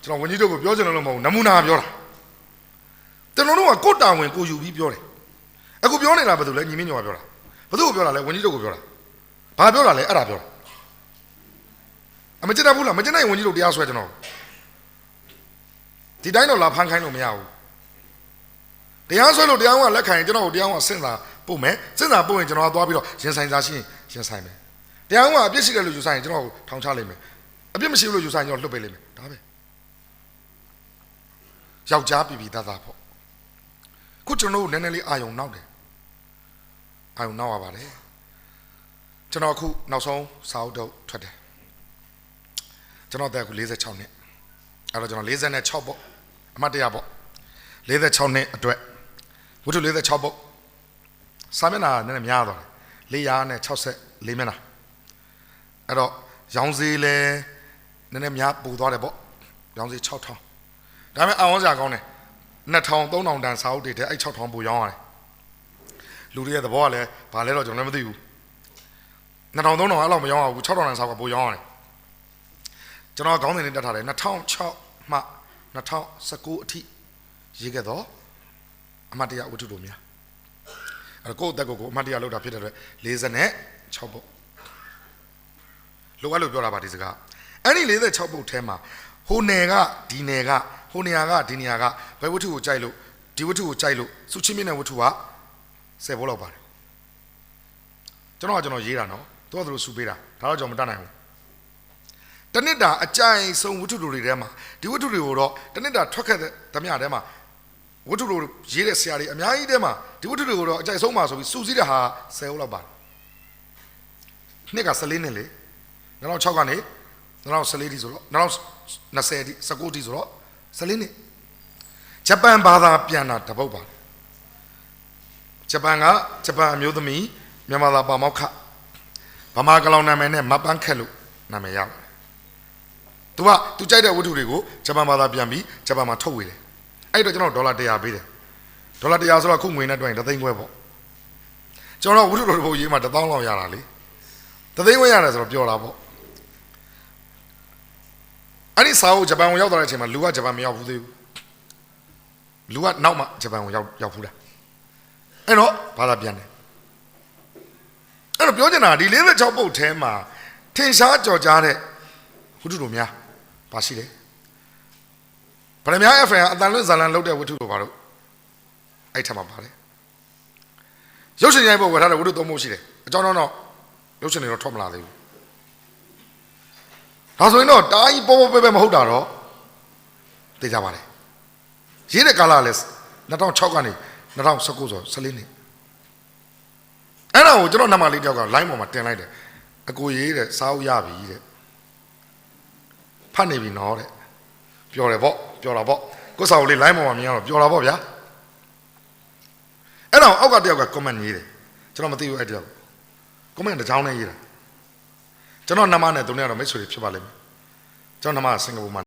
ကျွန်တော်ဝန်ကြီးတို့ကိုပြောချင်လို့မဟုတ်ဘူးနမူနာပြောတာကျွန်တော်တို့ကကိုတာဝန်ကိုယူပြီးပြောတယ်အခုပြောနေတာဘာလို့လဲညီမင်းညောပြောတာဘာလို့ပြောတာလဲဝန်ကြီးတို့ကိုပြောတာဘာပြောတာလဲအဲ့ဒါပြောတာအမကျတဲ့ဘူးလားမကျတဲ့ဝန်ကြီးတို့တရားဆွဲကျွန်တော်ဒီတိုင်းတော့လာဖမ်းခိုင်းလို့မရဘူးတရားဆွဲလို့တရားကလက်ခံရင်ကျွန်တော်တို့တရားကစဉ်းစားပို့မယ်စဉ်းစားပို့ရင်ကျွန်တော်ကသွားပြီးတော့ရင်ဆိုင်စားရှင်းရင်ဆိုင်မယ်တရားကအပြစ်ရှိတယ်လို့ယူဆိုင်ရင်ကျွန်တော်ထောင်ချလိုက်မယ်အပြစ်မရှိဘူးလို့ယူဆိုင်ရင်ကျွန်တော်လွှတ်ပေးလိုက်မယ်ဒါပဲယောက်ျားပြည်ပြည်သားသားပေါ့ခုကျွန်တော်တို့နည်းနည်းလေးအာယုံနောက်တယ်အာယုံနောက်ရပါတယ်ကျွန်တော်အခုနောက်ဆုံးစာအုပ်တော့ထွက်တယ်ကျွန်တော်တက်အခု46နှစ်အဲ့တော့ကျွန်တော်46ပေါ့အမှတ်တရပေါ့46နှစ်အတွက်ဝတ္ထု46ပေါ့စာမျက်နှာနည်းနည်းများသွားတယ်464မျက်နှာအဲ့တော့ရောင်စီလဲနည်းနည်းများပူသွားတယ်ပေါ့ရောင်စီ6000ဒါပေမဲ့အောင်စရာကောင်းတယ်2000 3000တန်စာအုပ်တွေတဲ့အဲ့6000ပူရောင်းရတယ်လူတွေရဲ့သဘောကလည်းဘာလဲတော့ကျွန်တော်လည်းမသိဘူး2000 3000အဲ့လောက်မရောင်းရဘူး6000တန်စာအုပ်ကပူရောင်းရတယ်ကျွန်တော်ခေါင်းစဉ်လေးတက်ထားတယ်2006မှ2019အထိရေးခဲ့တော့အမှတ်တရဝတ္ထုတို့များအဲ့ကိုယ့်အသက်ကိုအမှတ်တရလောက်တာဖြစ်တဲ့အတွက်46ပုတ်လိုအပ်လို့ပြောတာပါဒီစကားအဲ့ဒီ46ပုတ်ထဲမှာဟိုနယ်ကဒီနယ်ကဟိုနေရာကဒီနေရာကဘယ်ဝတ္ထုကိုကြိုက်လို့ဒီဝတ္ထုကိုကြိုက်လို့စုချင်းမြင့်တဲ့ဝတ္ထုက10ပုတ်လောက်ပါတယ်ကျွန်တော်ရေးတာနော်သူကသူစုပေးတာဒါတော့ကျွန်တော်မတတ်နိုင်ဘူးတနစ်တာအကြိုင်ဆုံးဝတ္ထုတွေထဲမှာဒီဝတ္ထုတွေကိုတော့တနစ်တာထွက်ခဲ့တဲ့ဓမြထဲမှာဝတ္ထုတွေရေးတဲ့ဆရာတွေအများကြီးထဲမှာဒီဝတ္ထုတွေကိုတော့အကြိုက်ဆုံးမှာဆိုပြီးစုစည်းတဲ့ဟာ10ဦးလောက်ပါတယ်နှစ်က14နှစ်လေ2006ကနေ2014တိဆိုတော့2020တိ19တိဆိုတော့14နှစ်ဂျပန်ဘာသာပြန်တာတပုတ်ပါဂျပန်အမျိုးသမီးမြန်မာသာပါမောက္ခဗမာကလောင်နာမည်နဲ့မပန်းခက်လို့နာမည်ရပါတယ်သူကြိုက်တဲ့ဝတ္ထုတွေကိုဂျပန်ဘာသာပြန်ပြီးဂျပန်မှာထုတ်ဝေတယ်အဲ့တော့ကျွန်တော်ဒေါ်လာ100ပေးတယ်ဒေါ်လာ100ဆိုတော့ခုငွေနဲ့တွက်ရင်3သိန်းခွဲပေါ့ကျွန်တော်ဝတ္ထုတော်ဘုံရေးမှာ1000လောက်ရတာလေ3သိန်းခွဲရတယ်ဆိုတော့ပြောတာပေါ့အဲ့ဒီစာအုပ်ဂျပန်ကိုရောက်သွားတဲ့အချိန်မှာလူကဂျပန်မရောက်ဘူးသေးဘူးလူကနောက်မှဂျပန်ကိုရောက်ဖူးတာအဲ့တော့ဘာသာပြန်တယ်အဲ့တော့ပြောချင်တာဒီ46ပုတ်ထဲမှာထင်ရှားကြော်ကြားတဲ့ဝတ္ထုတို့များပါရှိတယ်ဗရမ FM အတန်လွတ်ဇာလန်လုပ်တဲ့ဝတ္ထုတို့ပါတော့အဲ့ထက်မှာပါတယ်ရုပ်ရှင်ရိုက်ဖို့ဝယ်ထားတဲ့ဝတ္ထုသုံးဖို့ရှိတယ်အကြောင်းတော့ရုပ်ရှင်တွေတော့ထွက်မလာသေးဘူးဒါဆိုရင်တော့တားကြီးပေါ်ပဲမဟုတ်တာတော့သိကြပါလေရေးတဲ့ကာလလည်း2006ကနေ2019ဆို14နှစ်အဲ့ဒါကိုကျွန်တော်နံပါတ်လေးတယောက်က line ပေါ်မှာတင်လိုက်တယ်အကိုရေးတဲ့စာအုပ်ရပြီတဲ့ဖတ်နေပြီနော်တဲ့ပြောတယ်ပေါ့ပြောတာပေါ့ကိုစာအုပ်လေး line ပေါ်မှာမြင်ရတော့ပြောတာပေါ့ဗျာအဲ့တော့အောက်ကတယောက်က comment ရေးတယ်ကျွန်တော်မသိဘူးအဲ့တယောက် comment တစ်ချောင်းနဲ့ရေးတာကျွန်တော်နမနဲ့သူနဲ့ကတော့မိတ်ဆွေတွေဖြစ်ပါလိမ့်မယ်ကျွန်တော်နမကစင်ကာပူမှာ